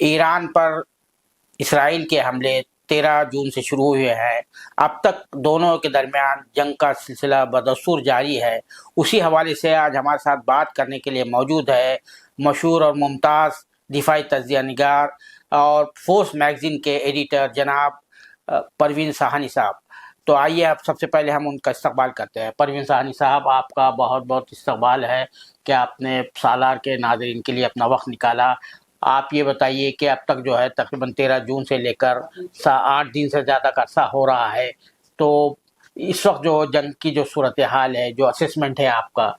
Iran पर Israel के हमले 13 जून से शुरू हुए हैं। अब तक दोनों के दरमियान जंग का सिलसिला बदस्तूर जारी है। उसी हवाले से आज हमारे साथ बात करने के लिए मौजूद है मशहूर और मुमताज़ दिफाई तज्ज़िया निगार और फोर्स मैगज़ीन के एडिटर जनाब परवीन साहनी साहब। तो आइए अब सबसे पहले हम उनका इस्तकबाल करते हैं। परवीन साहनी साहब, आपका बहुत बहुत इस्तकबाल है कि आपने सालार के नाज़रीन के लिए अपना वक्त निकाला। आप ये बताइए कि अब तक जो है तकरीबन 13 जून से लेकर 8 दिन से ज़्यादा का अरसा हो रहा है, तो इस वक्त जो जंग की जो सूरत हाल है, जो असेसमेंट है आपका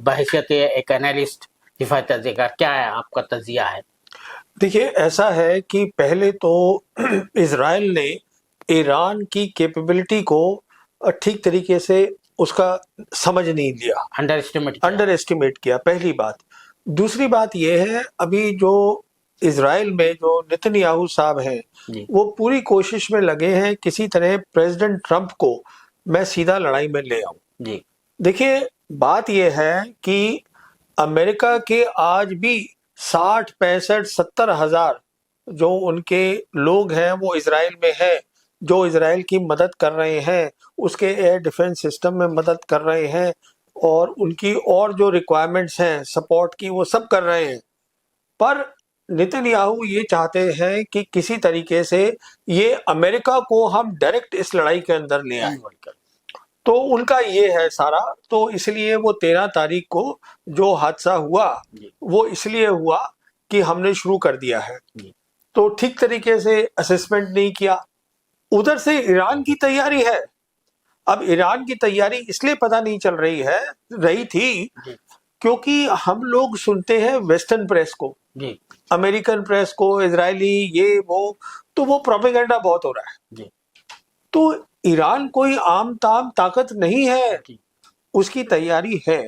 बहैसियत एक एनालिस्ट दिफाई तज्ज़िया का, क्या है आपका तज्ज़िया है? देखिए, ऐसा है कि पहले तो इजराइल ने ईरान की कैपेबिलिटी को ठीक तरीके से उसका समझ नहीं लिया, अंडर एस्टिमेट किया, पहली बात। दूसरी बात यह है, अभी जो इजराइल में जो नेतन्याहू साहब हैं, वो पूरी कोशिश में लगे हैं किसी तरह प्रेसिडेंट ट्रंप को मैं सीधा लड़ाई में ले आऊं। देखिए, बात यह है कि अमेरिका के आज भी 60, 65, 70 हजार जो उनके लोग हैं वो इजराइल में हैं, जो इजराइल की मदद कर रहे हैं, उसके एयर डिफेंस सिस्टम में मदद कर रहे हैं और उनकी और जो रिक्वायरमेंट्स हैं सपोर्ट की वो सब कर रहे हैं। पर नेतन्याहू ये चाहते हैं कि किसी तरीके से ये अमेरिका को हम डायरेक्ट इस लड़ाई के अंदर ले आए, तो उनका ये है सारा। तो इसलिए वो 13 तारीख को जो हादसा हुआ वो इसलिए हुआ कि हमने शुरू कर दिया है, तो ठीक तरीके से असेसमेंट नहीं किया। उधर से ईरान की तैयारी है। अब ईरान की तैयारी इसलिए पता नहीं चल रही थी क्योंकि हम लोग सुनते हैं वेस्टर्न प्रेस को, अमेरिकन प्रेस को, इजरायली, ये वो, तो वो प्रोपेगेंडा बहुत हो रहा है। तो ईरान कोई आम ताम ताकत नहीं है, उसकी तैयारी है।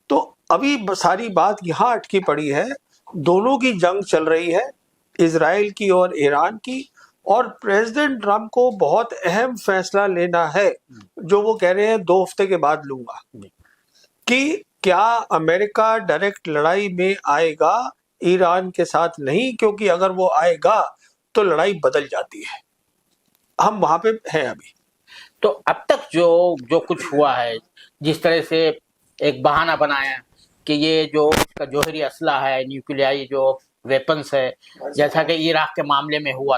तो अभी सारी बात यहाँ अटकी पड़ी है, दोनों की जंग चल रही है, इजराइल की और ईरान की, और प्रेसिडेंट ट्रंप को बहुत अहम फैसला लेना है, जो वो कह रहे हैं 2 हफ्ते के बाद लूंगा, कि क्या अमेरिका डायरेक्ट लड़ाई में आएगा ईरान के साथ नहीं, क्योंकि अगर वो आएगा तो लड़ाई बदल जाती है। हम वहां पे हैं अभी। तो अब तक जो कुछ हुआ है, जिस तरह से एक बहाना बनाया कि ये जो इसका जोहरी असला है, न्यूक्लियाई जो वेपन्स है, जैसा कि इराक के मामले में हुआ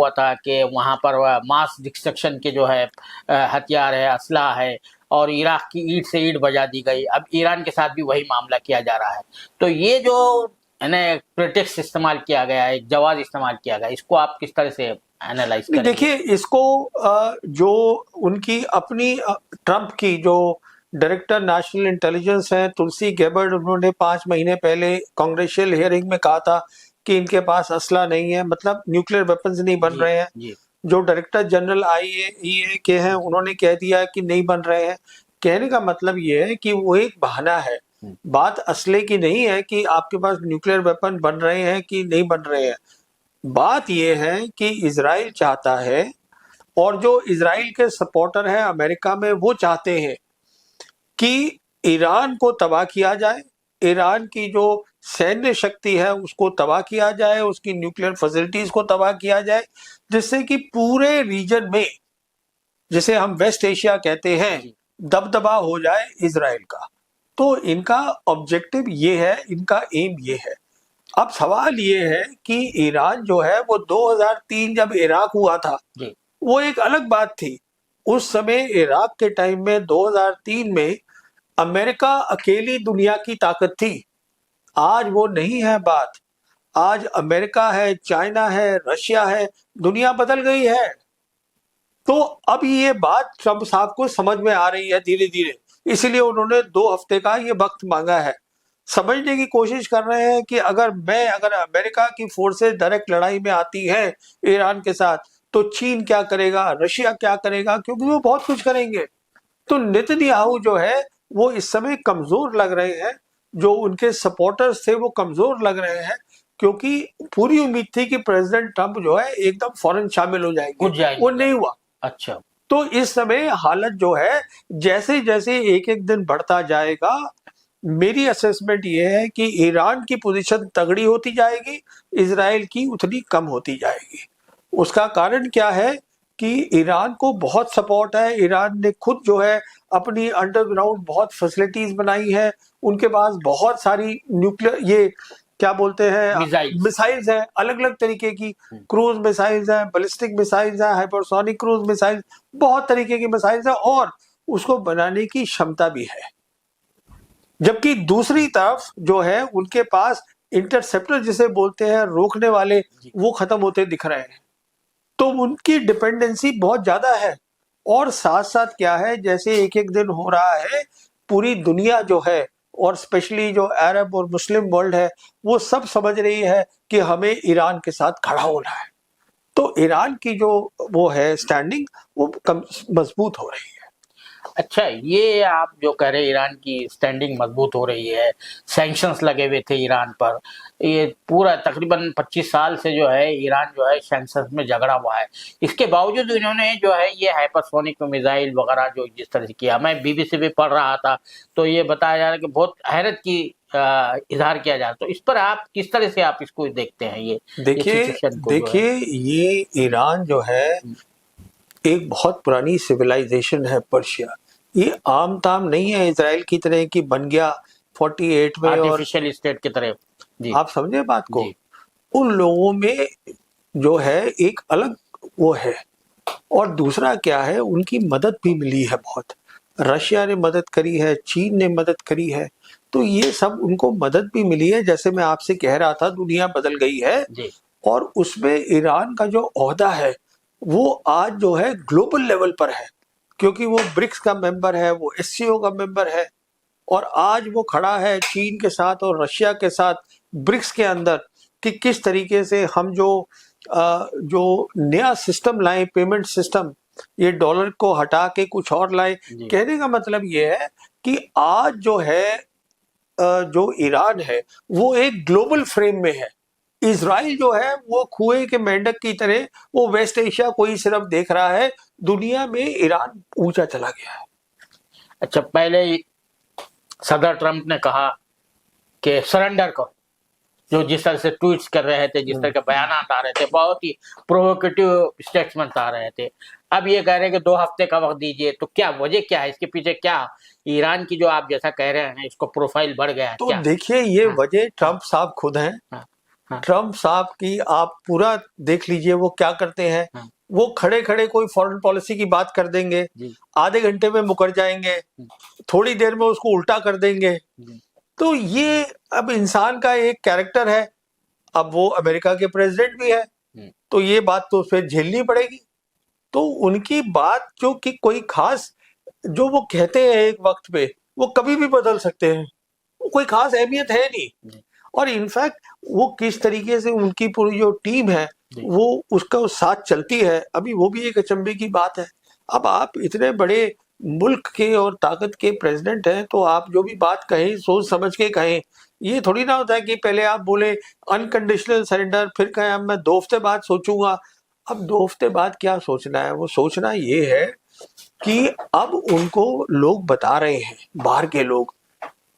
था कि वहाँ पर मास डिस्ट्रक्शन के जो है हथियार है, असला है, और इराक की ईंट से ईंट बजा दी गई। अब ईरान के साथ भी वही मामला किया जा रहा है। तो ये जो प्रेटेक्स्ट इस्तेमाल किया गया है, एक जवाब इस्तेमाल किया गया, इसको आप किस तरह से एनालाइज करेंगे? देखिए, इसको जो उनकी अपनी ट्रंप की जो डायरेक्टर नेशनल इंटेलिजेंस है तुलसी गैबर्ड, उन्होंने 5 महीने पहले कांग्रेशियल हियरिंग में कहा था कि इनके पास असला नहीं है, मतलब न्यूक्लियर वेपन्स नहीं बन रहे हैं। जो डायरेक्टर जनरल IAEA के हैं उन्होंने कह दिया कि नहीं बन रहे हैं। कहने का मतलब ये है कि वो एक बहाना है, बात असले की नहीं है कि आपके पास न्यूक्लियर वेपन बन रहे हैं कि नहीं बन रहे हैं। बात यह है कि इजराइल चाहता है, और जो इजराइल के सपोर्टर हैं अमेरिका में, वो चाहते हैं कि ईरान को तबाह किया जाए, ईरान की जो सैन्य शक्ति है उसको तबाह किया जाए, उसकी न्यूक्लियर फैसिलिटीज को तबाह किया जाए, जिससे कि पूरे रीजन में, जिसे हम वेस्ट एशिया कहते हैं, दबदबा हो जाए इजराइल का। तो इनका ऑब्जेक्टिव ये है, इनका एम ये है। अब सवाल ये है कि ईरान जो है वो 2003 जब इराक हुआ था वो एक अलग बात थी। उस समय इराक के टाइम में 2003 में अमेरिका अकेली दुनिया की ताकत थी। आज वो नहीं है बात। आज अमेरिका है, चाइना है, रशिया है, दुनिया बदल गई है। तो अब ये बात ट्रंप साहब को समझ में आ रही है धीरे धीरे, इसलिए उन्होंने 2 हफ्ते का ये वक्त मांगा है। समझने की कोशिश कर रहे हैं कि अगर अमेरिका की फोर्सेस डायरेक्ट लड़ाई में आती हैं ईरान के साथ, तो चीन क्या करेगा, रशिया क्या करेगा, क्योंकि वो बहुत कुछ करेंगे। तो नेतन्याहू जो है वो इस समय कमजोर लग रहे हैं, जो उनके सपोर्टर्स थे वो कमजोर लग रहे हैं, क्योंकि पूरी उम्मीद थी कि प्रेसिडेंट ट्रंप जो है एकदम फौरन शामिल हो जाएंगे, वो नहीं हुआ। अच्छा, तो इस समय हालत जो है, जैसे जैसे एक एक दिन बढ़ता जाएगा, मेरी असेसमेंट ये है कि ईरान की पोजीशन तगड़ी होती जाएगी, इजराइल की उतनी कम होती जाएगी। उसका कारण क्या है कि ईरान को बहुत सपोर्ट है, ईरान ने खुद जो है अपनी अंडरग्राउंड बहुत फैसिलिटीज बनाई है, उनके पास बहुत सारी न्यूक्लियर ये क्या बोलते हैं मिसाइल्स हैं, अलग अलग तरीके की क्रूज मिसाइल्स हैं, बैलिस्टिक मिसाइल्स हैं, हाइपरसोनिक क्रूज मिसाइल्स, बहुत तरीके की मिसाइल्स हैं और उसको बनाने की क्षमता भी है। जबकि दूसरी तरफ जो है उनके पास इंटरसेप्टर जिसे बोलते हैं रोकने वाले, वो खत्म होते दिख रहे हैं। तो उनकी डिपेंडेंसी बहुत ज्यादा है। और साथ साथ क्या है, जैसे एक एक दिन हो रहा है, पूरी दुनिया जो है और स्पेशली जो अरब और मुस्लिम वर्ल्ड है वो सब समझ रही है कि हमें ईरान के साथ खड़ा होना है। तो ईरान की जो वो है स्टैंडिंग वो मजबूत हो रही है। अच्छा, ये आप जो कह रहे हैं ईरान की स्टैंडिंग मजबूत हो रही है, सैंक्शंस लगे हुए थे ईरान पर, ये पूरा तकरीबन 25 साल से जो है ईरान जो है सैंक्शंस में झगड़ा हुआ है। इसके बावजूद इन्होंने जो है ये हाइपरसोनिक मिसाइल वगैरह जो जिस तरह से किया, मैं बीबीसी पे पढ़ रहा था तो ये बताया जा रहा है कि बहुत हैरत की इजहार किया जा रहा है। तो इस पर आप किस तरह से आप इसको देखते हैं? ये देखिए ये ईरान जो है एक बहुत पुरानी सिविलाइजेशन है पर्शिया, ये आम ताम नहीं है इजराइल की तरह की बन गया 48 में आर्टिफिशियल स्टेट की तरह जी। आप समझे बात को? उन लोगों में जो है एक अलग वो है। और दूसरा क्या है, उनकी मदद भी मिली है बहुत, रशिया ने मदद करी है, चीन ने मदद करी है, तो ये सब उनको मदद भी मिली है। जैसे मैं आपसे कह रहा था दुनिया बदल गई है जी। और उसमें ईरान का जो ओहदा है वो आज जो है ग्लोबल लेवल पर है, क्योंकि वो ब्रिक्स का मेंबर है, वो एससीओ का मेंबर है और आज वो खड़ा है चीन के साथ और रशिया के साथ ब्रिक्स के अंदर कि किस तरीके से हम जो नया सिस्टम लाए, पेमेंट सिस्टम, ये डॉलर को हटा के कुछ और लाए। कहने का मतलब ये है कि आज जो है जो ईरान है वो एक ग्लोबल फ्रेम में है। इजराइल जो है वो कुएं के मेंढक की तरह वो वेस्ट एशिया को ही सिर्फ देख रहा है, दुनिया में ईरान ऊंचा चला गया है। अच्छा, पहले सदर ट्रंप ने कहा कि सरेंडर करो, जो जिस तरह से ट्वीट्स कर रहे थे, जिस तरह के बयान आ रहे थे, बहुत ही प्रोवोकेटिव स्टेटमेंट आ रहे थे। अब ये कह रहे हैं कि 2 हफ्ते का वक्त दीजिए, तो क्या वजह क्या है इसके पीछे? क्या ईरान की जो आप जैसा कह रहे हैं इसको प्रोफाइल बढ़ गया है? तो देखिए ये वजह ट्रंप साहब खुद हैं। ट्रंप साहब की आप पूरा देख लीजिए वो क्या करते हैं। वो खड़े खड़े कोई फॉरेन पॉलिसी की बात कर देंगे, आधे घंटे में मुकर जाएंगे, थोड़ी देर में उसको उल्टा कर देंगे। तो ये अब इंसान का एक कैरेक्टर है। अब वो अमेरिका के प्रेसिडेंट भी है तो ये बात तो फिर झेलनी पड़ेगी। तो उनकी बात जो कि कोई खास जो वो कहते हैं एक वक्त पे वो कभी भी बदल सकते हैं, कोई खास अहमियत है नहीं। और इनफैक्ट वो किस तरीके से उनकी पूरी जो टीम है वो उसका साथ चलती है, अभी वो भी एक अचंभे की बात है। अब आप इतने बड़े मुल्क के और ताकत के प्रेसिडेंट हैं तो आप जो भी बात कहें सोच समझ के कहें। ये थोड़ी ना होता है कि पहले आप बोले अनकंडीशनल सरेंडर, फिर कहें अब मैं 2 हफ्ते बाद सोचूंगा। अब 2 हफ्ते बाद क्या सोचना है, वो सोचना ये है कि अब उनको लोग बता रहे हैं, बाहर के लोग,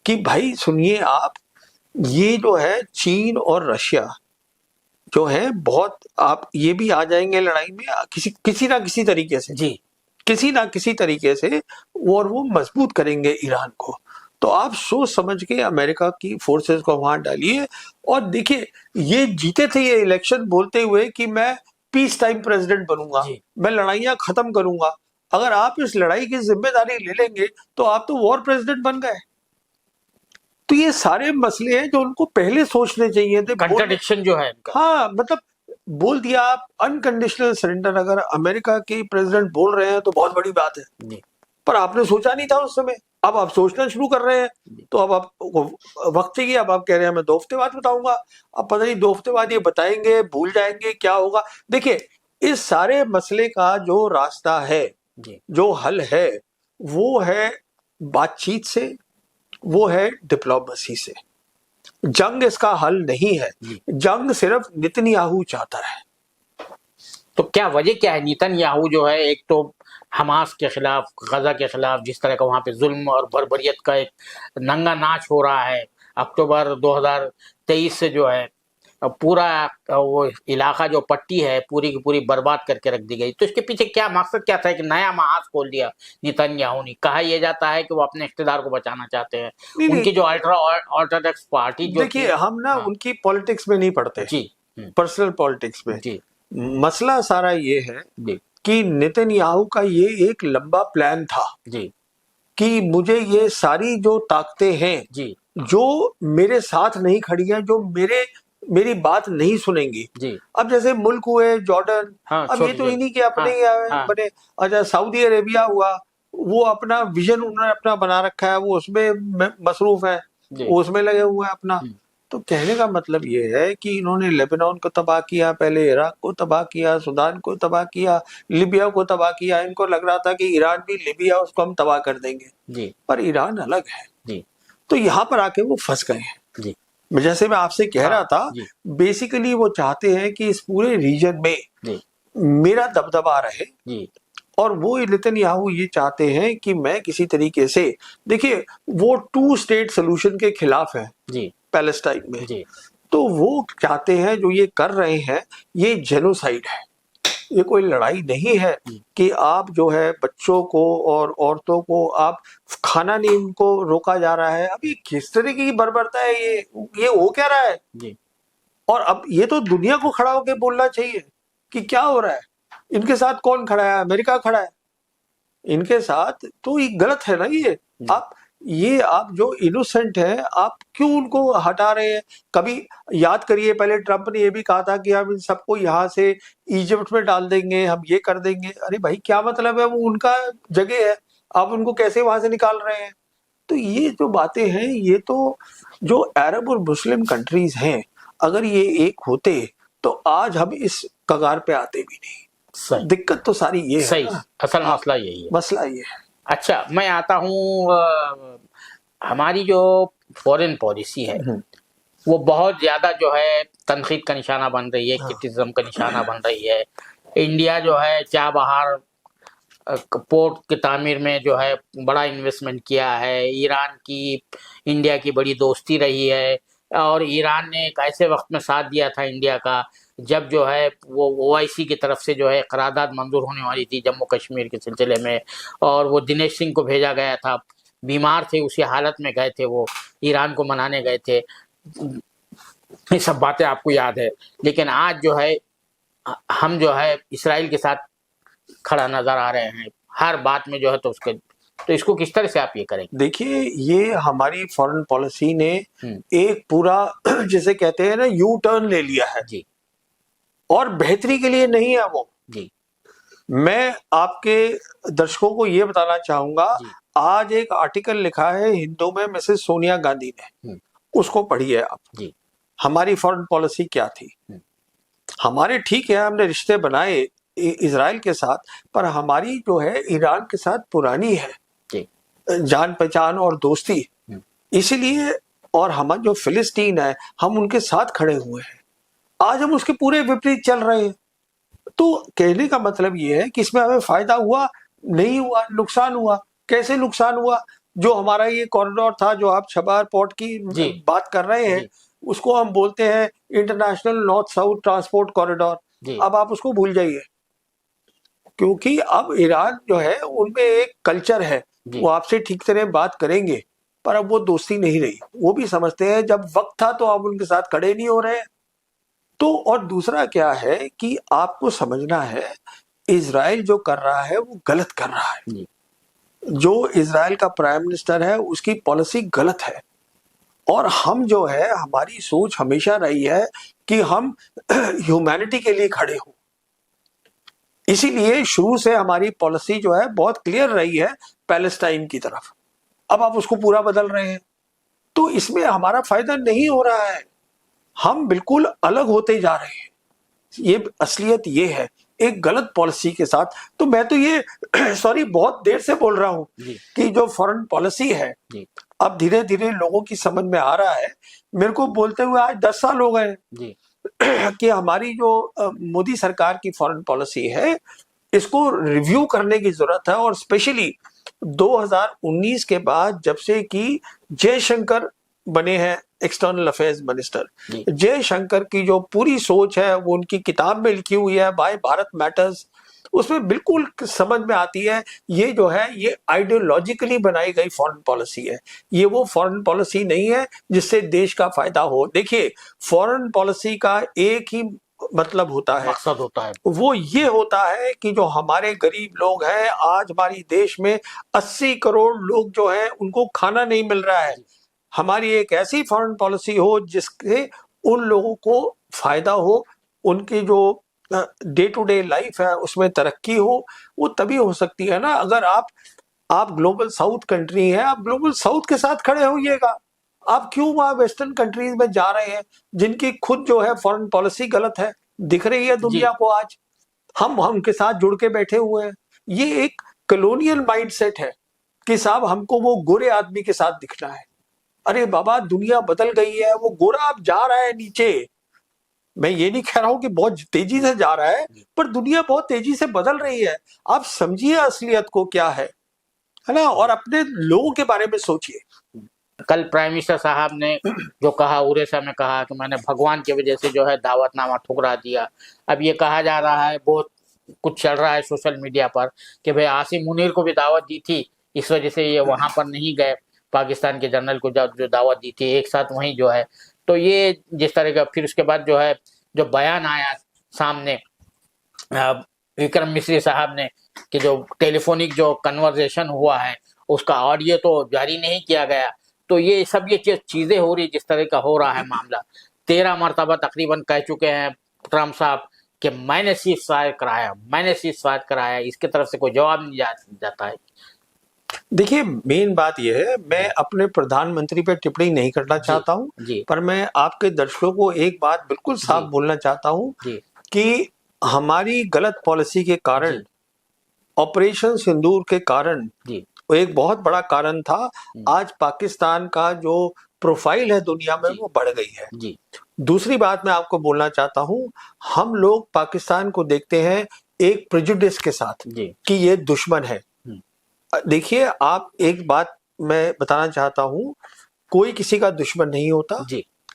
कि भाई सुनिए आप, ये जो है चीन और रशिया जो है बहुत, आप ये भी आ जाएंगे लड़ाई में किसी ना किसी तरीके से जी, किसी ना किसी तरीके से, और वो मजबूत करेंगे ईरान को। तो आप सोच समझ के अमेरिका की फोर्सेस को वहां डालिए। और देखिए ये जीते थे ये इलेक्शन बोलते हुए कि मैं पीस टाइम प्रेसिडेंट बनूंगा, मैं लड़ाइयां खत्म करूंगा। अगर आप इस लड़ाई की जिम्मेदारी ले लेंगे तो आप तो वॉर प्रेसिडेंट बन गए। तो ये सारे मसले हैं जो उनको पहले सोचने चाहिए थे। कंट्राडिक्शन जो है इनका। हाँ, मतलब बोल दिया आप अनकंडीशनल सरेंडर, अगर अमेरिका के प्रेसिडेंट बोल रहे हैं तो बहुत बड़ी बात है, पर आपने सोचा नहीं था उस समय। अब आप सोचना शुरू कर रहे हैं तो अब आप वक्त चाहिए। अब आप कह रहे हैं मैं 2 हफ्ते बाद बताऊंगा। अब पता नहीं 2 हफ्ते बाद ये बताएंगे, भूल जाएंगे, क्या होगा। देखिए इस सारे मसले का जो रास्ता है, जो हल है, वो है बातचीत से, वो है डिप्लोमेसी से। जंग इसका हल नहीं है, जंग सिर्फ नेतन्याहू चाहता है। तो क्या वजह क्या है? नेतन्याहू जो है एक तो हमास के खिलाफ, गजा के खिलाफ जिस तरह का वहाँ पे जुल्म और बर्बरियत का एक नंगा नाच हो रहा है, अक्टूबर 2023 से जो है पूरा वो इलाका जो पट्टी है पूरी की पूरी बर्बाद करके रख दी गई। तो इसके पीछे क्या मकसद क्या था कि नया महाज खोल दिया नेतन्याहू ने? कहा यह जाता है कि वो अपने इख्तिदार को बचाना चाहते हैं। नहीं उनकी नहीं, जो ऑर्थोडॉक्स पार्टी जो थी, देखिए हम ना हाँ, उनकी पॉलिटिक्स में नहीं पढ़ते, जी, पर्सनल पॉलिटिक्स में। जी, मसला सारा ये है जी, कि नेतन्याहू का ये एक लंबा प्लान था जी, कि मुझे ये सारी जो ताकतें हैं जी, जो मेरे साथ नहीं खड़ी हैं, जो मेरी बात नहीं सुनेंगी। जी, अब जैसे मुल्क हुए जॉर्डन, हाँ, अब ये तो छोटे इन्हीं के अपने ही हाँ, बने। अच्छा, सऊदी अरेबिया हुआ, वो अपना विजन उन्होंने अपना बना रखा है, वो उसमें मसरूफ है, जी, वो उसमें लगे हुए हैं अपना। तो कहने का मतलब ये है कि इन्होंने लेबनान को तबाह किया, पहले इराक को तबाह किया, सूडान को तबाह किया, लिबिया को तबाह किया। इनको लग रहा था कि ईरान भी लिबिया उसको हम तबाह कर देंगे, जी, पर ईरान अलग है। जी, तो यहाँ पर आके वो फंस गए हैं। जी, जैसे मैं आपसे कह रहा था, जी, बेसिकली वो चाहते हैं कि इस पूरे रीजन में जी, मेरा दबदबा रहे, जी, और वो नेतन्याहू ये चाहते हैं कि मैं किसी तरीके से, देखिए वो 2 स्टेट सोल्यूशन के खिलाफ है जी, पैलेस्टाइन में। जी, तो वो चाहते हैं, जो ये कर रहे हैं ये जेनोसाइड है, ये कोई लड़ाई नहीं है कि आप जो है बच्चों को और औरतों को आप खाना नहीं उनको रोका जा रहा है। अब ये किस तरीके की बर्बरता है, ये हो क्या रहा है? जी, और अब ये तो दुनिया को खड़ा होकर बोलना चाहिए कि क्या हो रहा है। इनके साथ कौन खड़ा है? अमेरिका खड़ा है इनके साथ। तो ये गलत है ना ये आप जो इनोसेंट है आप क्यों उनको हटा रहे हैं? कभी याद करिए, पहले ट्रंप ने ये भी कहा था कि हम इन सबको यहाँ से इजिप्ट में डाल देंगे, हम ये कर देंगे। अरे भाई क्या मतलब है, वो उनका जगह है, आप उनको कैसे वहां से निकाल रहे हैं? तो ये जो बातें हैं, ये तो जो अरब और मुस्लिम कंट्रीज हैं, अगर ये एक होते तो आज हम इस कगार पे आते भी नहीं। सही, दिक्कत तो सारी ये है सही, ना। असल हाँ, मसला यही है। मसला ये है। अच्छा, मैं आता हूँ हमारी जो फॉरेन पॉलिसी है वो बहुत ज्यादा जो है तनकीद का निशाना बन रही है, क्रिटिसिज्म का निशाना बन रही है। इंडिया जो है चाबहार पोर्ट की तामीर में जो है बड़ा इन्वेस्टमेंट किया है। ईरान की इंडिया की बड़ी दोस्ती रही है, और ईरान ने एक ऐसे वक्त में साथ दिया था इंडिया का जब जो है वो ओआईसी की तरफ से जो है करारदाद मंजूर होने वाली थी जम्मू कश्मीर के सिलसिले में, और वो दिनेश सिंह को भेजा गया था, बीमार थे, उसी हालत में गए थे, वो ईरान को मनाने गए थे। ये सब बातें आपको याद है। लेकिन आज जो है हम जो है इसराइल के साथ खड़ा नजर आ रहे हैं हर बात में जो है, तो इसको किस तरह से आप ये करेंगे? देखिए, ये हमारी फॉरेन पॉलिसी ने एक पूरा जिसे कहते हैं ना यू टर्न ले लिया है जी, और बेहतरी के लिए नहीं है वो जी। मैं आपके दर्शकों को ये बताना चाहूंगा, आज एक आर्टिकल लिखा है हिंदू में मिसेस सोनिया गांधी ने, उसको पढ़िए आप जी। हमारी फॉरेन पॉलिसी क्या थी। हमारे ठीक है हमने रिश्ते बनाए इजराइल के साथ, पर हमारी जो है ईरान के साथ पुरानी है जान पहचान और दोस्ती, इसीलिए। और हम जो फिलिस्तीन है हम उनके साथ खड़े हुए हैं, आज हम उसके पूरे विपरीत चल रहे हैं। तो कहने का मतलब ये है कि इसमें हमें फायदा हुआ नहीं हुआ, नुकसान हुआ। कैसे नुकसान हुआ? जो हमारा ये कॉरिडोर था, जो आप छबार पोर्ट की बात कर रहे हैं, उसको हम बोलते हैं international north south transport corridor. अब आप उसको भूल जाइए, क्योंकि अब ईरान जो है उनमें एक कल्चर है, वो आपसे ठीक तरह बात करेंगे, पर अब वो दोस्ती नहीं रही। वो भी समझते हैं जब वक्त था तो आप उनके साथ खड़े नहीं हो रहे। तो और दूसरा क्या है कि आपको समझना है इजराइल जो कर रहा है वो गलत कर रहा है। जो इजराइल का प्राइम मिनिस्टर है उसकी पॉलिसी गलत है, और हम जो है हमारी सोच हमेशा रही है कि हम ह्यूमैनिटी के लिए खड़े हो। इसीलिए शुरू से हमारी पॉलिसी जो है बहुत क्लियर रही है पैलेस्टाइन की तरफ। अब आप उसको पूरा बदल रहे हैं, तो इसमें हमारा फायदा नहीं हो रहा है, हम बिल्कुल अलग होते जा रहे हैं। ये असलियत ये है एक गलत पॉलिसी के साथ। तो मैं तो ये सॉरी बहुत देर से बोल रहा हूं कि जो फॉरेन पॉलिसी है अब धीरे धीरे लोगों की समझ में आ रहा है। मेरे को बोलते हुए आज 10 साल हो गए कि हमारी जो मोदी सरकार की फॉरेन पॉलिसी है इसको रिव्यू करने की जरूरत है। और स्पेशली 2019 के बाद जब से कि जयशंकर बने हैं एक्सटर्नल अफेयर्स मिनिस्टर, जयशंकर की जो पूरी सोच है वो उनकी किताब में लिखी हुई है, बाय भारत मैटर्स, उसमें बिल्कुल समझ में आती है ये जो है ये आइडियोलॉजिकली बनाई गई फॉरेन पॉलिसी है। ये वो फॉरेन पॉलिसी नहीं है जिससे देश का फायदा हो। देखिए, फॉरेन पॉलिसी का एक ही मतलब होता है, मकसद होता है, वो ये होता है कि जो हमारे गरीब लोग हैं, आज हमारी देश में 80 करोड़ लोग जो हैं उनको खाना नहीं मिल रहा है। हमारी एक ऐसी फॉरेन पॉलिसी हो जिससे उन लोगों को फायदा हो, उनकी जो डे टू डे लाइफ है उसमें तरक्की हो, वो तभी हो सकती है ना अगर आप ग्लोबल साउथ कंट्री है, आप ग्लोबल साउथ के साथ खड़े होइएगा। आप क्यों वहां वेस्टर्न कंट्रीज में जा रहे हैं जिनकी खुद जो है फॉरेन पॉलिसी गलत है, दिख रही है दुनिया को आज। हम उनके साथ जुड़ के बैठे हुए हैं। ये एक कॉलोनियल माइंडसेट है कि साहब हमको वो गोरे आदमी के साथ दिखना है। अरे बाबा, दुनिया बदल गई है, वो गोरा अब जा रहा है नीचे। मैं ये नहीं कह रहा हूं कि बहुत तेजी से जा रहा है, पर दुनिया बहुत तेजी से बदल रही है। आप समझिए असलियत को क्या है ना, और अपने लोगों के बारे में सोचिए। कल प्राइम मिनिस्टर साहब ने जो कहा, उड़ीसा में कहा कि मैंने भगवान की वजह से जो है दावतनामा ठुकरा दिया। अब ये कहा जा रहा है, बहुत कुछ चल रहा है सोशल मीडिया पर कि भाई आसिम मुनीर को भी दावत दी थी, इस वजह से ये वहां पर नहीं गए, पाकिस्तान के जनरल को जो दावत दी थी एक साथ वहीं जो है। तो ये जिस तरह का फिर उसके बाद जो है जो बयान आया सामने विक्रम मिश्री साहब ने कि जो टेलीफोनिक जो कन्वर्सेशन हुआ है उसका ऑडियो तो जारी नहीं किया गया। तो ये सब ये चीजें हो रही, जिस तरह का हो रहा है मामला। 13 मरतबा तकरीबन कह चुके हैं ट्रम्प साहब कि मैंने सीज फायर कराया, मैंने सीज फायर कराया, इसकी तरफ से कोई जवाब नहीं जाता है। देखिए, मेन बात यह है, मैं अपने प्रधानमंत्री पे टिप्पणी नहीं करना चाहता हूं, पर मैं आपके दर्शकों को एक बात बिल्कुल साफ बोलना चाहता हूं कि हमारी गलत पॉलिसी के कारण, ऑपरेशन सिंदूर के कारण, वो एक बहुत बड़ा कारण था। आज पाकिस्तान का जो प्रोफाइल है दुनिया में वो बढ़ गई है। दूसरी बात मैं आपको बोलना चाहता हूं, हम लोग पाकिस्तान को देखते हैं एक प्रेजुडिस के साथ कि ये दुश्मन है। देखिए, आप एक बात मैं बताना चाहता हूं, कोई किसी का दुश्मन नहीं होता।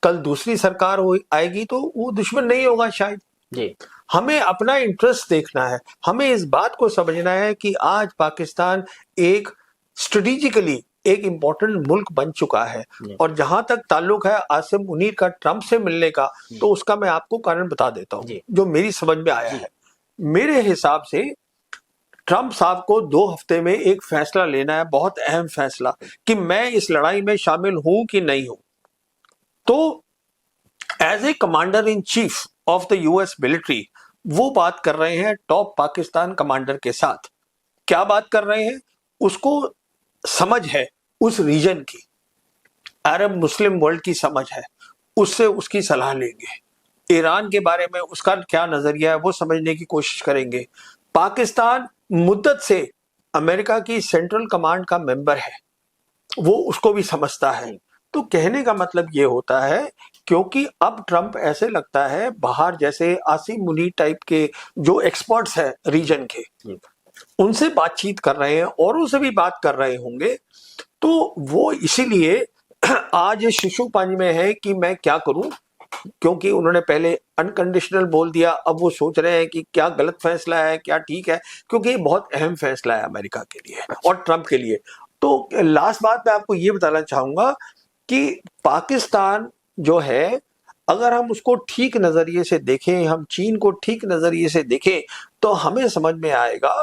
कल दूसरी सरकार आएगी तो वो दुश्मन नहीं होगा शायद। हमें अपना इंटरेस्ट देखना है, हमें इस बात को समझना है कि आज पाकिस्तान एक स्ट्रेटेजिकली एक इंपॉर्टेंट मुल्क बन चुका है। और जहां तक ताल्लुक है आसिम मुनीर का ट्रंप से मिलने का, तो उसका मैं आपको कारण बता देता हूं जो मेरी समझ में आया है। मेरे हिसाब से ट्रंप साहब को 2 हफ्ते में एक फैसला लेना है, बहुत अहम फैसला, कि मैं इस लड़ाई में शामिल हूं कि नहीं हूं। तो as a commander in chief of the US military वो बात कर रहे हैं टॉप पाकिस्तान कमांडर के साथ। क्या बात कर रहे हैं? उसको समझ है उस रीजन की, अरब मुस्लिम वर्ल्ड की समझ है, उससे उसकी सलाह लेंगे। ईरान के बारे में उसका क्या नजरिया है वो समझने की कोशिश करेंगे। पाकिस्तान मुद्दत से अमेरिका की सेंट्रल कमांड का मेंबर है, वो उसको भी समझता है। तो कहने का मतलब ये होता है, क्योंकि अब ट्रंप ऐसे लगता है बाहर जैसे आसिम मुनीर टाइप के जो एक्सपर्ट्स हैं रीजन के, उनसे बातचीत कर रहे हैं, औरों से भी बात कर रहे होंगे। तो वो इसीलिए आज शिशुपांज में है कि मैं क्या करूं, क्योंकि उन्होंने पहले अनकंडीशनल बोल दिया, अब वो सोच रहे हैं कि क्या गलत फैसला है क्या ठीक है, क्योंकि ये बहुत अहम फैसला है अमेरिका के लिए और ट्रंप के लिए। तो लास्ट बात मैं आपको ये बताना चाहूंगा कि पाकिस्तान जो है, अगर हम उसको ठीक नजरिए से देखें, हम चीन को ठीक नजरिए से देखें, तो हमें समझ में आएगा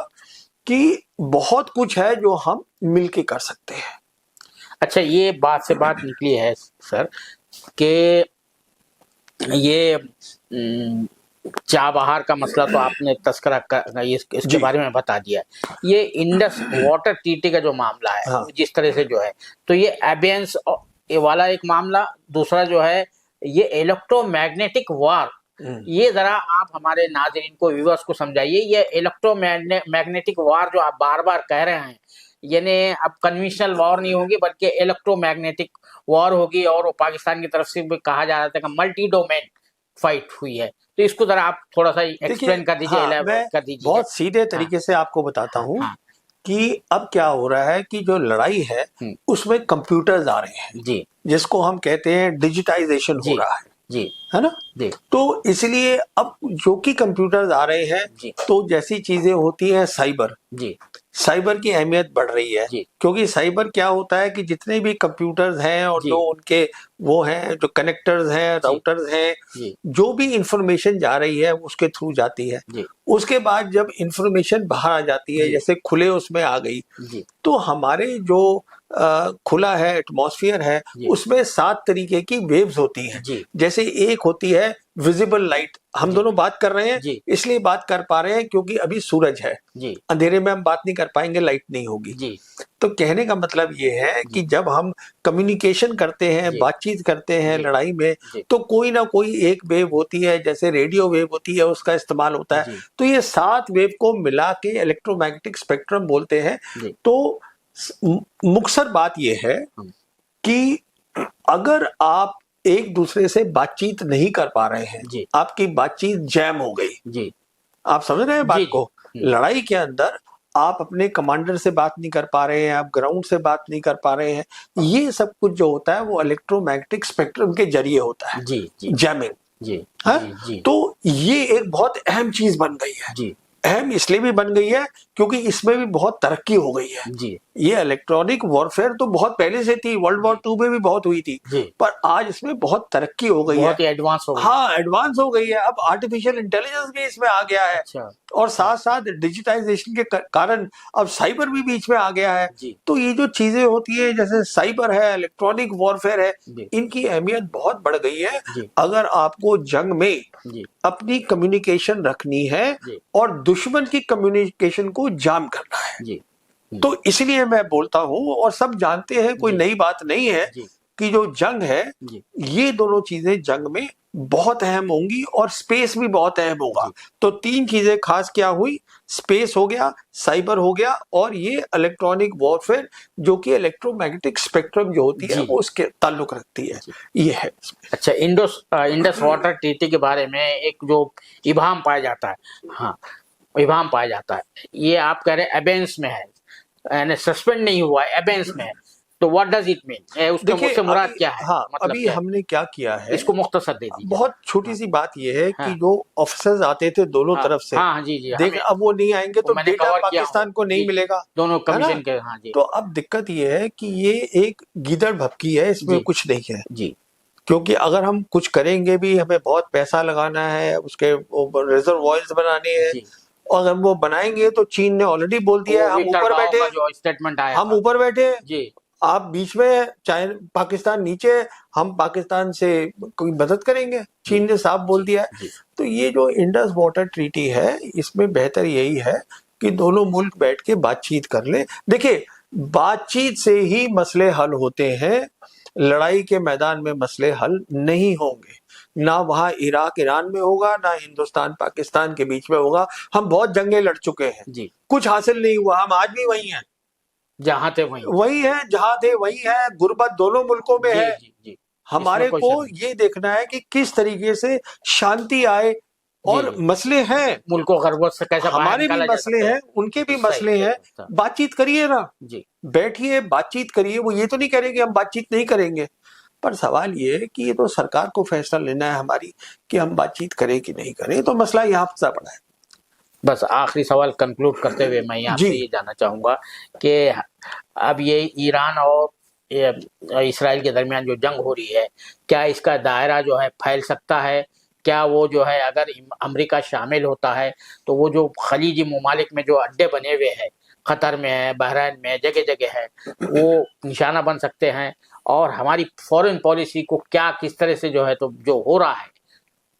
कि बहुत कुछ है जो हम मिलके कर सकते हैं। अच्छा, ये बात से बात निकली है सर कि ये चाबहार का मसला तो आपने तस्करा इसके बारे में बता दिया। ये इंडस वाटर ट्रीटी का जो मामला है, हाँ। जिस तरह से जो है, तो ये एबियंस वाला एक मामला, दूसरा जो है ये इलेक्ट्रोमैग्नेटिक वार, ये जरा आप हमारे नाज़रीन को, व्यूअर्स को समझाइए। ये इलेक्ट्रोमैग्नेटिक वार जो आप बार बार कह रहे हैं, यानी अब कन्वेंशनल वॉर नहीं होगी बल्कि इलेक्ट्रोमैग्नेटिक वॉर होगी। और वो पाकिस्तान की तरफ से भी कहा जा रहा था कि मल्टी डोमेन फाइट हुई है। तो इसको जरा आप थोड़ा सा एक्सप्लेन कर दीजिए, हाँ, मैं elaborate कर दीजिए। बहुत सीधे तरीके से आपको बताता हूँ हाँ। कि अब क्या हो रहा है कि जो लड़ाई है उसमें कंप्यूटर्स आ रहे हैं, जी जिसको हम कहते हैं डिजिटाइजेशन हो जी रहा जी है ना। जी तो इसलिए अब जो कि कंप्यूटर्स आ रहे हैं जी तो जैसी चीजें होती हैं जी साइबर की अहमियत बढ़ रही है, जी क्योंकि साइबर क्या होता है कि जितने भी कंप्यूटर्स हैं और जी जो उनके वो हैं, जो कनेक्टर्स हैं, जी राउटर्स हैं, जी जो भी इंफॉर्मेशन जा रही है उसके थ्रू जाती है। जी उसके बाद जब इंफॉर्मेशन बाहर आ जाती है, जी जैसे खुले उसमें आ गई, जी तो हमारे जो खुला है एटमॉस्फेयर है जी उसमें 7 तरीके की वेव्स होती हैं। जी जैसे एक होती है विजिबल लाइट, हम जी दोनों बात कर रहे हैं जी इसलिए बात कर पा रहे हैं क्योंकि अभी सूरज है, जी अंधेरे में हम बात नहीं कर पाएंगे, लाइट नहीं होगी। जी तो कहने का मतलब ये है कि जी जब हम कम्युनिकेशन करते हैं, जी बातचीत करते हैं जी लड़ाई में, जी तो कोई ना कोई एक वेव होती है, जैसे रेडियो वेव होती है, उसका इस्तेमाल होता है। जी तो ये 7 वेव को मिला के इलेक्ट्रोमैग्नेटिक स्पेक्ट्रम बोलते हैं। जी तो मुख्तसर बात यह है हम, कि अगर आप एक दूसरे से बातचीत नहीं कर पा रहे हैं, जी आपकी बातचीत जैम हो गई, जी आप समझ रहे हैं जी बात जी को। हम्म, लड़ाई के अंदर आप अपने कमांडर से बात नहीं कर पा रहे हैं, आप ग्राउंड से बात नहीं कर पा रहे हैं, ये सब कुछ जो होता है वो इलेक्ट्रोमैग्नेटिक स्पेक्ट्रम के जरिए होता है, जी जी जैमिंग जी है। जी जी तो ये एक बहुत अहम चीज बन गई है। जी अहम इसलिए भी बन गई है क्योंकि इसमें भी बहुत तरक्की हो गई है। जी ये इलेक्ट्रॉनिक वॉरफेयर तो बहुत पहले से थी, वर्ल्ड वॉर 2 में भी बहुत हुई थी, जी पर आज इसमें बहुत तरक्की हो गई है। बहुत ही एडवांस हो गई। हाँ, एडवांस हो गई है। अब आर्टिफिशियल इंटेलिजेंस भी इसमें आ गया है, अच्छा और साथ साथ डिजिटाइजेशन के कारण अब साइबर भी बीच में आ गया है। जी तो ये जो चीजें होती है, जैसे साइबर है, इलेक्ट्रॉनिक वॉरफेयर है, जी इनकी अहमियत बहुत बढ़ गई है। जी अगर आपको जंग में जी अपनी कम्युनिकेशन रखनी है जी और दुश्मन की कम्युनिकेशन को जाम करना है, जी तो इसलिए मैं बोलता हूं, और सब जानते हैं, कोई जी नई बात नहीं है, जी कि जो जंग है, जी ये दोनों चीजें जंग में बहुत अहम होंगी और स्पेस भी बहुत अहम होगा। जी तो 3 चीजें खास क्या हुई, स्पेस हो गया, साइबर हो गया, और ये इलेक्ट्रॉनिक वॉरफेयर जो कि इलेक्ट्रोमैग्नेटिक स्पेक्ट्रम जो होती है जी वो उसके ताल्लुक रखती है। जी। ये है। अच्छा, इंडस वाटर ट्रीटी के बारे में एक जो इबाम पाया जाता है, हाँ, इबाम पाया जाता है, ये आप कह रहे हैं एबेंस में है, यानी सस्पेंड नहीं हुआ है, एबेंस में है। तो व्हाट डज इट मीन, उसके देखिए उससे मुराद अभी, क्या है, हाँ, मतलब अभी क्या है? हमने क्या किया है, इसको मुख्तसर दे दीजिए। बहुत छोटी हाँ सी बात यह है कि हाँ जो ऑफिसर्स आते थे दोनों हाँ तरफ से, हाँ जी जी, देख हमें अब वो नहीं आएंगे वो तो मैंने डेटा कवर किया हूँ पाकिस्तान को जी नहीं जी, मिलेगा, दोनों है ना। कमीशन के, हाँ जी तो अब दिक्कत ये है कि ये एक गीदड़ भपकी है, इसमें जी कुछ नहीं है। जी क्योंकि अगर हम कुछ करेंगे भी, हमें बहुत पैसा लगाना है, उसके रिजर्वॉयर्स बनाने हैं, जी, और अगर वो बनाएंगे तो चीन ने ऑलरेडी बोल दिया है वो हम विक्टर ऊपर गाओ बैठे, का जो स्टेटमेंट आया हम था। ऊपर बैठे, जी आप बीच में, चाहे पाकिस्तान नीचे, हम पाकिस्तान से कोई मदद करेंगे, जी चीन ने साफ बोल जी दिया है। जी तो ये जो इंडस वाटर ट्रीटी है, इसमें बेहतर यही है कि दोनों मुल्क बैठ के बातचीत कर ले। देखिए, बातचीत से ही मसले हल होते हैं, लड़ाई के मैदान में मसले हल नहीं होंगे। ना वहां इराक ईरान में होगा, ना हिंदुस्तान पाकिस्तान के बीच में होगा। हम बहुत जंगें लड़ चुके हैं, जी, कुछ हासिल नहीं हुआ, हम आज भी वही हैं, जहाँ थे वहीं। वही है जहां थे वही है, गुर्बत दोनों मुल्कों में जी है। जी जी, इसमें हमारे कोई को शक नहीं। ये देखना है कि किस तरीके से शांति आए, जी और जी, मसले हैं, मुल्क को गर्वत से कैसे बाहर हमारे भी निकाला जा मसले सकता है। हैं, उनके भी सही मसले सही हैं, सही। बातचीत करिए ना, जी बैठिए बातचीत करिए। वो ये तो नहीं करेंगे हम बातचीत नहीं करेंगे, पर सवाल ये है कि ये तो सरकार को फैसला लेना है हमारी कि हम बातचीत करें कि नहीं करें। तो मसला यहाँ फंसा पड़ा है। बस आखिरी सवाल कंक्लूड करते हुए मैं आपसे जी, ये जानना चाहूंगा कि अब ये ईरान और इसराइल के दरमियान जो जंग हो रही है, क्या इसका दायरा जो है फैल सकता है? क्या वो जो है, अगर अमेरिका शामिल होता है तो वो जो खलीजी ममालिक में जो अड्डे बने हुए हैं, कतर में है, बहरीन में, जगह जगह है, वो निशाना बन सकते हैं? और हमारी फॉरेन पॉलिसी को क्या, किस तरह से जो है, तो जो हो रहा है,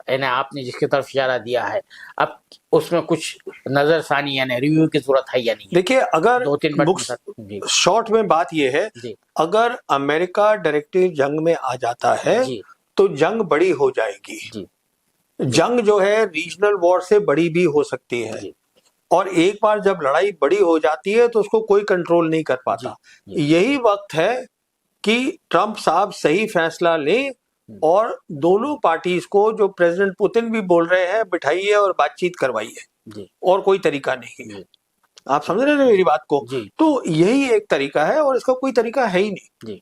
यानी आपने जिसकी तरफ इशारा दिया है, अब उसमें कुछ नजरसानी यानी रिव्यू की जरूरत है या नहीं है? देखिए, अगर 2-3 मिनट में बुक्स सर। जी शॉर्ट में बात यह है, जी अगर अमेरिका डायरेक्टली जंग में आ जाता है जी तो जंग बड़ी हो जाएगी। जी जंग जो है रीजनल वॉर से बड़ी भी हो सकती है, जी और एक बार जब लड़ाई बड़ी हो जाती है तो उसको कोई कंट्रोल नहीं कर जी पाता। जी यही वक्त है कि ट्रंप साहब सही फैसला लें, और दोनों पार्टीज को, जो प्रेसिडेंट पुतिन भी बोल रहे हैं, बिठाइए और बातचीत करवाइए जी और कोई तरीका नहीं है। जी आप समझ रहे हैं मेरी बात को? जी तो यही एक तरीका है और इसका कोई तरीका है ही नहीं। जी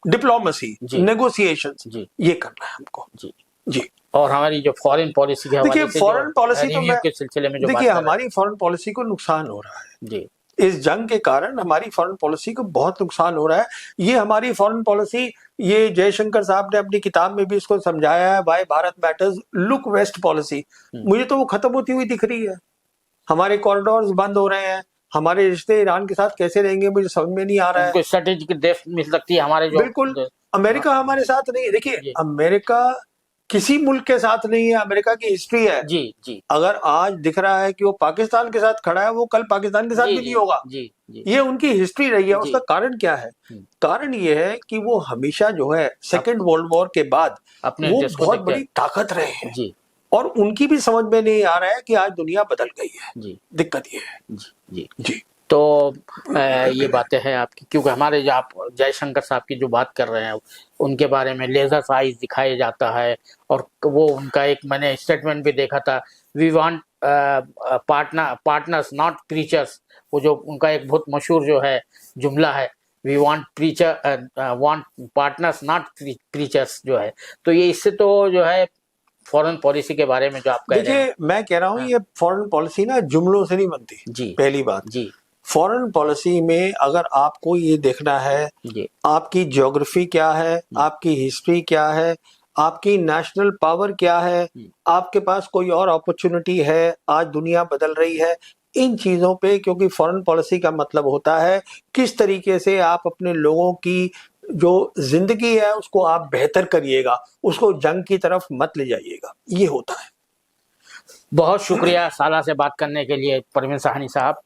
डिप्लोमेसी, जी नेगोशिएशन, जी ये करना है हमको। जी। जी और हमारी जो फॉरेन पॉलिसी के देखिए, हवाले से फॉरेन पॉलिसी तो रिव्यू मैं, के सिलसिले में जो बात देखिए कर रहे हमारी फॉरेन पॉलिसी को नुकसान हो रहा है। हैं जी इस जंग के कारण हमारी फॉरेन पॉलिसी को बहुत नुकसान हो रहा है। ये हमारी फॉरेन पॉलिसी, ये जयशंकर साहब ने अपनी किताब में भी इसको समझाया है, why Bharat matters, look west policy. मुझे तो वो खत्म होती हुई दिख रही है। हमारे कॉरिडोर्स बंद हो रहे हैं, हमारे रिश्ते ईरान के साथ कैसे रहेंगे मुझे समझ में नहीं आ रहा है। उनको स्ट्रेटेजिक डेप्थ मिल सकती है हमारे जो बिल्कुल, अमेरिका हमारे साथ नहीं है। देखिए, जी अमेरिका किसी मुल्क के साथ नहीं है, अमेरिका की हिस्ट्री है। जी जी अगर आज दिख रहा है कि वो पाकिस्तान के साथ खड़ा है, वो कल पाकिस्तान के साथ जी भी नहीं होगा। जी जी ये उनकी हिस्ट्री रही है। जी। उसका कारण क्या है? कारण ये है कि वो हमेशा जो है सेकेंड वर्ल्ड वॉर के बाद अपने वो देश को बहुत देखते बड़ी ताकत रहे हैं जी और उनकी भी समझ में नहीं आ रहा है कि आज दुनिया बदल गई है। जी दिक्कत ये है। जी जी जी तो ये बातें हैं आपकी, क्योंकि हमारे जो आप जयशंकर साहब की जो बात कर रहे हैं उनके बारे में लेजर आइज दिखाया जाता है। और वो उनका एक मैंने स्टेटमेंट भी देखा था, we want partners not preachers. वो जो उनका एक बहुत मशहूर जो है जुमला है, we want partners not preachers जो है। तो ये इससे तो जो है फॉरेन पॉलिसी के बारे में जो आप कह रहे हैं। देखिए, मैं कह रहा हूँ ये फॉरेन पॉलिसी ना जुमलों से नहीं बनती। जी पहली बात, जी फॉरेन पॉलिसी में अगर आपको ये देखना है जी आपकी ज्योग्राफी क्या है, आपकी हिस्ट्री क्या है, आपकी नेशनल पावर क्या है, आपके पास कोई और अपॉर्चुनिटी है, आज दुनिया बदल रही है, इन चीजों पे, क्योंकि फॉरेन पॉलिसी का मतलब होता है किस तरीके से आप अपने लोगों की जो जिंदगी है उसको आप बेहतर करिएगा, उसको जंग की तरफ मत ले जाइएगा, ये होता है। बहुत शुक्रिया साला से बात करने के लिए परवीन साहनी साहब।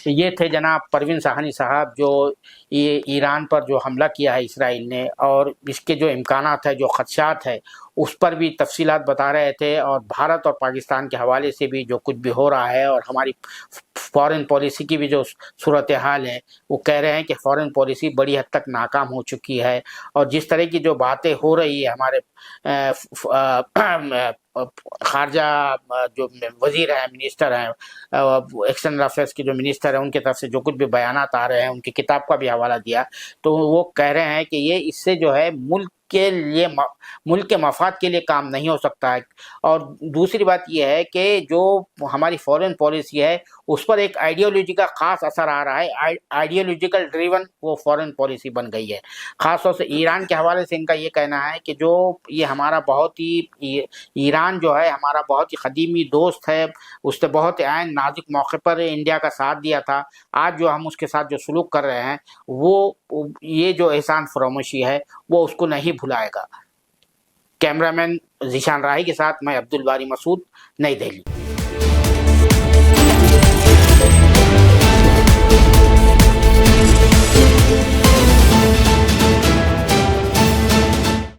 ये थे जनाब परवीन साहनी साहब, जो ये ईरान पर जो हमला किया है इसराइल ने, और इसके जो इम्कानात है, जो खदशात है, उस पर भी तफसीलात बता रहे थे, और भारत और पाकिस्तान के हवाले से भी जो कुछ भी हो रहा है, और हमारी फॉरेन पॉलिसी की भी जो सूरत हाल है, वो कह रहे हैं कि फॉरेन पॉलिसी बड़ी हद तक नाकाम हो चुकी है। और जिस तरह की जो बातें हो रही है हमारे खारजा जो वजीर हैं, मिनिस्टर हैं, एक्सटर्नल अफेयर्स के जो मिनिस्टर हैं, उनके तरफ से जो कुछ भी बयानात आ रहे हैं, उनकी किताब का भी हवाला दिया, तो वो कह रहे हैं कि ये इससे जो है मुल्क के मफाद के लिए काम नहीं हो सकता है। और दूसरी बात यह है कि जो हमारी फॉरेन पॉलिसी है उस पर एक आइडियोलॉजी का खास असर आ रहा है। आइडियोलॉजिकल ड्रिवन वो फॉरेन पॉलिसी बन गई है। खासतौर से ईरान के हवाले से इनका ये कहना है कि जो ये हमारा बहुत ही, ईरान जो है हमारा बहुत ही कदीमी दोस्त है, उसने बहुत ऐन नाजुक मौके पर इंडिया का साथ दिया था। आज जो हम उसके साथ जो सलूक कर रहे हैं, वो ये जो एहसान फरामोशी है वो उसको नहीं भुलाएगा। कैमरामैन जीशान राही के साथ मैं अब्दुल बारी मसूद, नई दिल्ली।